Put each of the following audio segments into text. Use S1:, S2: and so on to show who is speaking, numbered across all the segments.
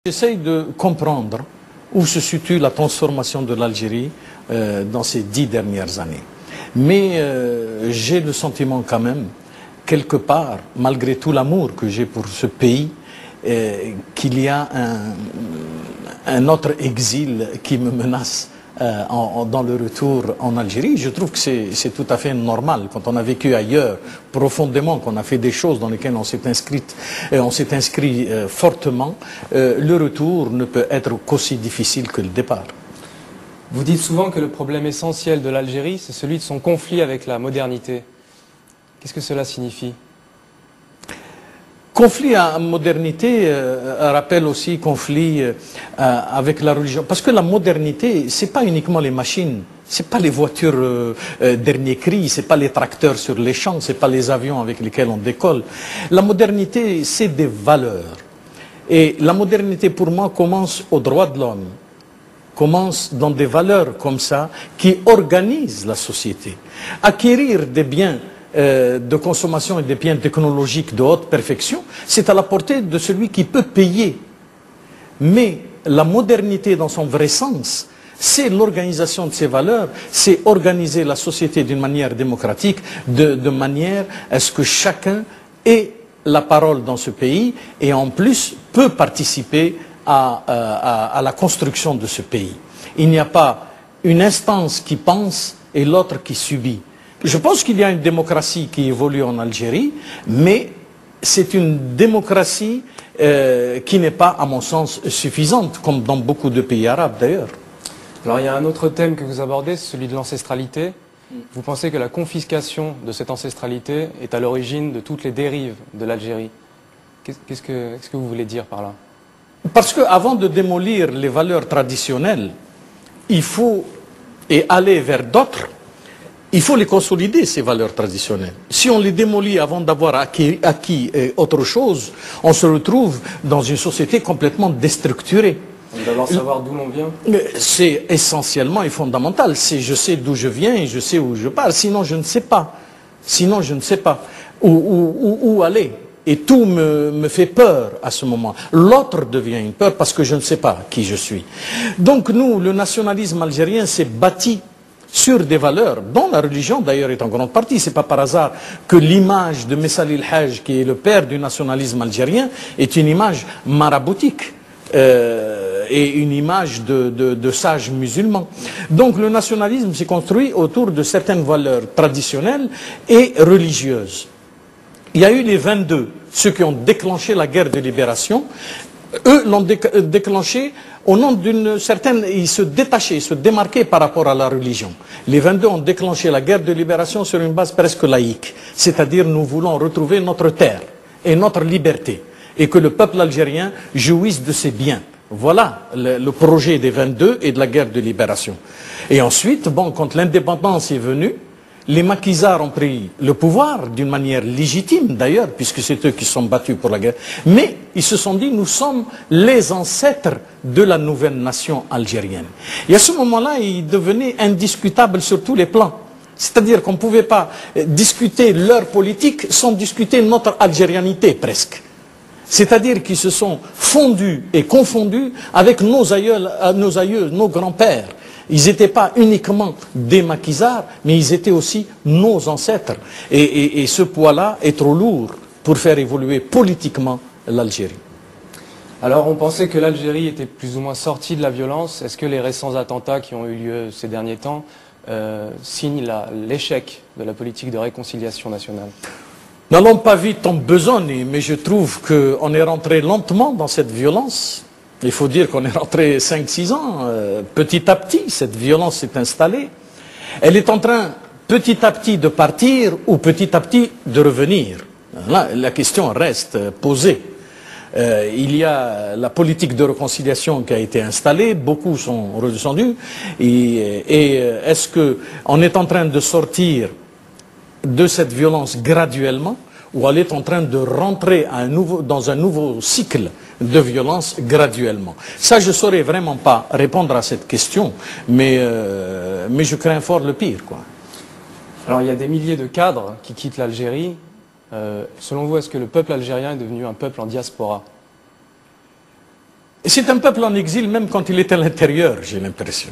S1: J'essaye de comprendre où se situe la transformation de l'Algérie dans ces 10 dernières années. Mais j'ai le sentiment quand même, quelque part, malgré tout l'amour que j'ai pour ce pays, qu'il y a un autre exil qui me menace dans le retour en Algérie. Je trouve que c'est tout à fait normal. Quand on a vécu ailleurs profondément, qu'on a fait des choses dans lesquelles on s'est inscrit fortement, le retour ne peut être qu'aussi difficile que le départ.
S2: Vous dites souvent que le problème essentiel de l'Algérie, c'est celui de son conflit avec la modernité. Qu'est-ce que cela signifie ?
S1: Conflit à modernité rappelle aussi conflit avec la religion. Parce que la modernité, c'est pas uniquement les machines, c'est pas les voitures dernier cri, c'est pas les tracteurs sur les champs, c'est pas les avions avec lesquels on décolle. La modernité, c'est des valeurs. Et la modernité, pour moi, commence aux droits de l'homme, commence dans des valeurs comme ça qui organisent la société. Acquérir des biens de consommation et des biens technologiques de haute perfection, c'est à la portée de celui qui peut payer. Mais la modernité dans son vrai sens, c'est l'organisation de ces valeurs, c'est organiser la société d'une manière démocratique, de manière à ce que chacun ait la parole dans ce pays et en plus peut participer à la construction de ce pays. Il n'y a pas une instance qui pense et l'autre qui subit. Je pense qu'il y a une démocratie qui évolue en Algérie, mais c'est une démocratie qui n'est pas, à mon sens, suffisante, comme dans beaucoup de pays arabes d'ailleurs.
S2: Alors il y a un autre thème que vous abordez, c'est celui de l'ancestralité. Vous pensez que la confiscation de cette ancestralité est à l'origine de toutes les dérives de l'Algérie. Qu'est-ce que vous voulez dire par là ?
S1: Parce qu'avant de démolir les valeurs traditionnelles, il faut aller vers d'autres. Il faut les consolider, ces valeurs traditionnelles. Si on les démolit avant d'avoir acquis autre chose, on se retrouve dans une société complètement déstructurée.
S2: On doit d'abord savoir d'où l'on vient.
S1: C'est essentiellement et fondamental. C'est je sais d'où je viens et je sais où je pars. Sinon, je ne sais pas. Sinon, je ne sais pas où aller. Et tout me fait peur à ce moment. L'autre devient une peur parce que je ne sais pas qui je suis. Donc nous, le nationalisme algérien s'est bâti sur des valeurs, dont la religion d'ailleurs est en grande partie. C'est pas par hasard que l'image de Messali El Hadj, qui est le père du nationalisme algérien, est une image maraboutique et une image de sages musulmans. Donc le nationalisme s'est construit autour de certaines valeurs traditionnelles et religieuses. Il y a eu les 22, ceux qui ont déclenché la guerre de libération. Eux l'ont déclenché au nom d'une certaine... Ils se détachaient, ils se démarquaient par rapport à la religion. Les 22 ont déclenché la guerre de libération sur une base presque laïque. C'est-à-dire nous voulons retrouver notre terre et notre liberté. Et que le peuple algérien jouisse de ses biens. Voilà le projet des 22 et de la guerre de libération. Et ensuite, bon, quand l'indépendance est venue, les maquisards ont pris le pouvoir d'une manière légitime d'ailleurs, puisque c'est eux qui se sont battus pour la guerre. Mais ils se sont dit, nous sommes les ancêtres de la nouvelle nation algérienne. Et à ce moment-là, il devenait indiscutable sur tous les plans. C'est-à-dire qu'on ne pouvait pas discuter leur politique sans discuter notre algérianité presque. C'est-à-dire qu'ils se sont fondus et confondus avec nos aïeux, nos grands-pères. Ils n'étaient pas uniquement des maquisards, mais ils étaient aussi nos ancêtres. Et ce poids-là est trop lourd pour faire évoluer politiquement l'Algérie.
S2: Alors on pensait que l'Algérie était plus ou moins sortie de la violence. Est-ce que les récents attentats qui ont eu lieu ces derniers temps signent l'échec de la politique de réconciliation nationale ?
S1: N'allons pas vite en besogne, mais je trouve qu'on est rentré lentement dans cette violence. Il faut dire qu'on est rentré 5-6 ans. Petit à petit, cette violence s'est installée. Elle est en train, petit à petit, de partir ou petit à petit de revenir. Là, la question reste posée. Il y a la politique de réconciliation qui a été installée, beaucoup sont redescendus. Et est-ce qu'on est en train de sortir de cette violence graduellement, ou elle est en train de rentrer dans un nouveau cycle de violence graduellement? Ça, je ne saurais vraiment pas répondre à cette question, mais je crains fort le pire, quoi.
S2: Alors, il y a des milliers de cadres qui quittent l'Algérie. Selon vous, est-ce que le peuple algérien est devenu un peuple en diaspora ?
S1: C'est un peuple en exil même quand il est à l'intérieur, j'ai l'impression.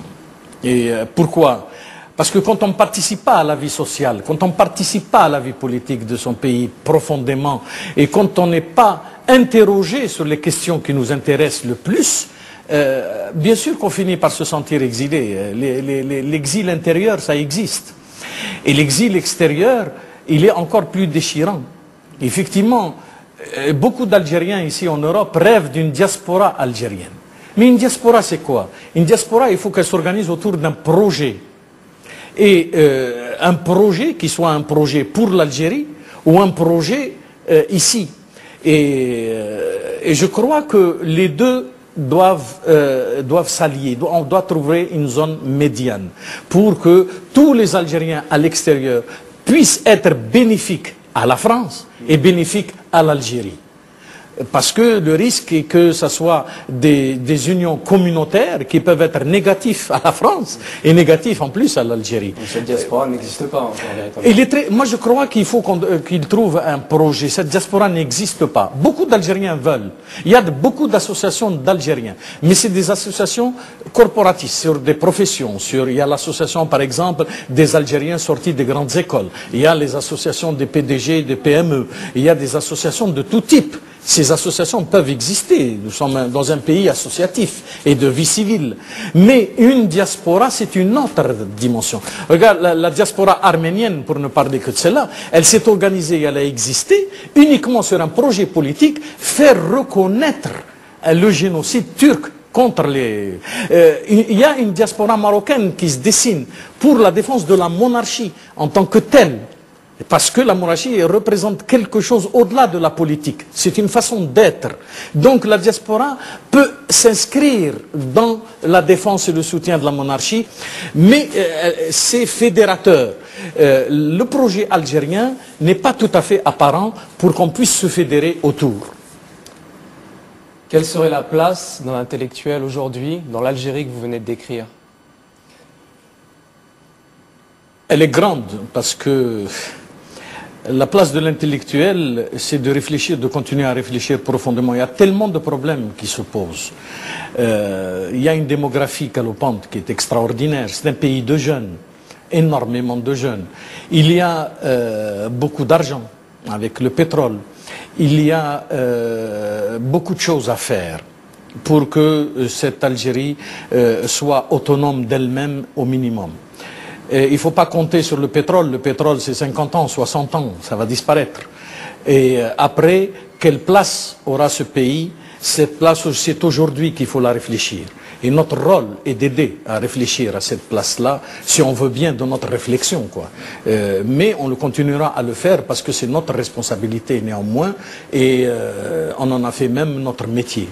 S1: Et pourquoi? Parce que quand on ne participe pas à la vie sociale, quand on ne participe pas à la vie politique de son pays profondément, et quand on n'est pas interrogé sur les questions qui nous intéressent le plus, bien sûr qu'on finit par se sentir exilé. L'exil intérieur, ça existe. Et l'exil extérieur, il est encore plus déchirant. Effectivement, beaucoup d'Algériens ici en Europe rêvent d'une diaspora algérienne. Mais une diaspora, c'est quoi? Une diaspora, il faut qu'elle s'organise autour d'un projet. Et un projet qui soit un projet pour l'Algérie ou un projet ici. Et je crois que les deux doivent s'allier. On doit trouver une zone médiane pour que tous les Algériens à l'extérieur puissent être bénéfiques à la France et bénéfiques à l'Algérie. Parce que le risque est que ce soit des unions communautaires qui peuvent être négatives à la France et négatives en plus à l'Algérie.
S2: Cette diaspora n'existe pas encore véritablement.
S1: Moi je crois qu'il faut qu'il trouve un projet. Cette diaspora n'existe pas. Beaucoup d'Algériens veulent. Il y a beaucoup d'associations d'Algériens. Mais c'est des associations corporatistes sur des professions. Il y a l'association par exemple des Algériens sortis des grandes écoles. Il y a les associations des PDG, des PME. Il y a des associations de tout type. Ces associations peuvent exister. Nous sommes dans un pays associatif et de vie civile. Mais une diaspora, c'est une autre dimension. Regarde, la diaspora arménienne, pour ne parler que de celle-là, elle s'est organisée, elle a existé uniquement sur un projet politique, faire reconnaître le génocide turc contre les... il y a une diaspora marocaine qui se dessine pour la défense de la monarchie en tant que telle. Parce que la monarchie représente quelque chose au-delà de la politique. C'est une façon d'être. Donc la diaspora peut s'inscrire dans la défense et le soutien de la monarchie, mais c'est fédérateur. Le projet algérien n'est pas tout à fait apparent pour qu'on puisse se fédérer autour.
S2: Quelle serait la place d'un intellectuel aujourd'hui dans l'Algérie que vous venez de décrire?
S1: Elle est grande parce que la place de l'intellectuel, c'est de réfléchir, de continuer à réfléchir profondément. Il y a tellement de problèmes qui se posent. Il y a une démographie galopante qui est extraordinaire. C'est un pays de jeunes, énormément de jeunes. Il y a beaucoup d'argent avec le pétrole. Il y a beaucoup de choses à faire pour que cette Algérie soit autonome d'elle-même au minimum. Il ne faut pas compter sur le pétrole. Le pétrole, c'est 50 ans, 60 ans, ça va disparaître. Et après, quelle place aura ce pays? Cette place, c'est aujourd'hui qu'il faut la réfléchir. Et notre rôle est d'aider à réfléchir à cette place-là, si on veut bien de notre réflexion, quoi. Mais on le continuera à le faire parce que c'est notre responsabilité néanmoins, et on en a fait même notre métier.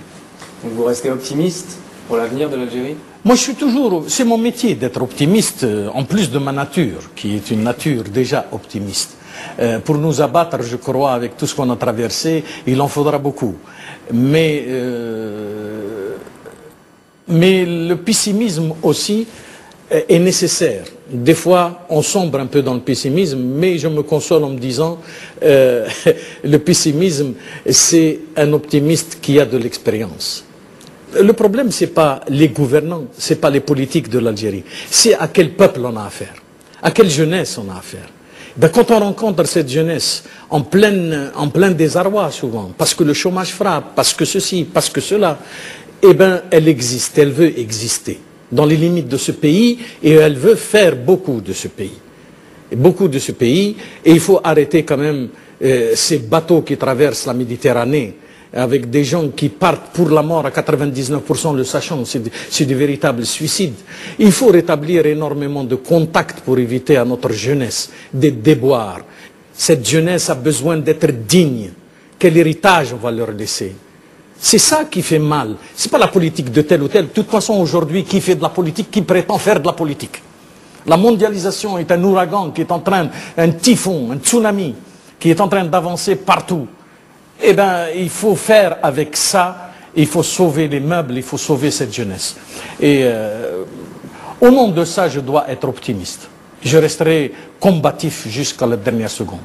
S2: Donc vous restez optimiste pour l'avenir de l'Algérie?
S1: Moi, je suis toujours... C'est mon métier d'être optimiste, en plus de ma nature, qui est une nature déjà optimiste. Pour nous abattre, je crois, avec tout ce qu'on a traversé, il en faudra beaucoup. Mais le pessimisme aussi est nécessaire. Des fois, on sombre un peu dans le pessimisme, mais je me console en me disant le pessimisme, c'est un optimiste qui a de l'expérience. Le problème, ce n'est pas les gouvernants, ce n'est pas les politiques de l'Algérie. C'est à quel peuple on a affaire, à quelle jeunesse on a affaire. Ben, quand on rencontre cette jeunesse en plein désarroi souvent, parce que le chômage frappe, parce que ceci, parce que cela, eh ben, elle existe, elle veut exister dans les limites de ce pays et elle veut faire beaucoup de ce pays. Beaucoup de ce pays, et il faut arrêter quand même ces bateaux qui traversent la Méditerranée, avec des gens qui partent pour la mort à 99%, le sachant, c'est des véritables suicides. Il faut rétablir énormément de contacts pour éviter à notre jeunesse des déboires. Cette jeunesse a besoin d'être digne. Quel héritage on va leur laisser? C'est ça qui fait mal. Ce n'est pas la politique de tel ou tel. De toute façon, aujourd'hui, qui fait de la politique, qui prétend faire de la politique? La mondialisation est un ouragan qui est en train, un typhon, un tsunami, qui est en train d'avancer partout. Eh bien, il faut faire avec ça, il faut sauver les meubles, il faut sauver cette jeunesse. Et au nom de ça, je dois être optimiste. Je resterai combatif jusqu'à la dernière seconde.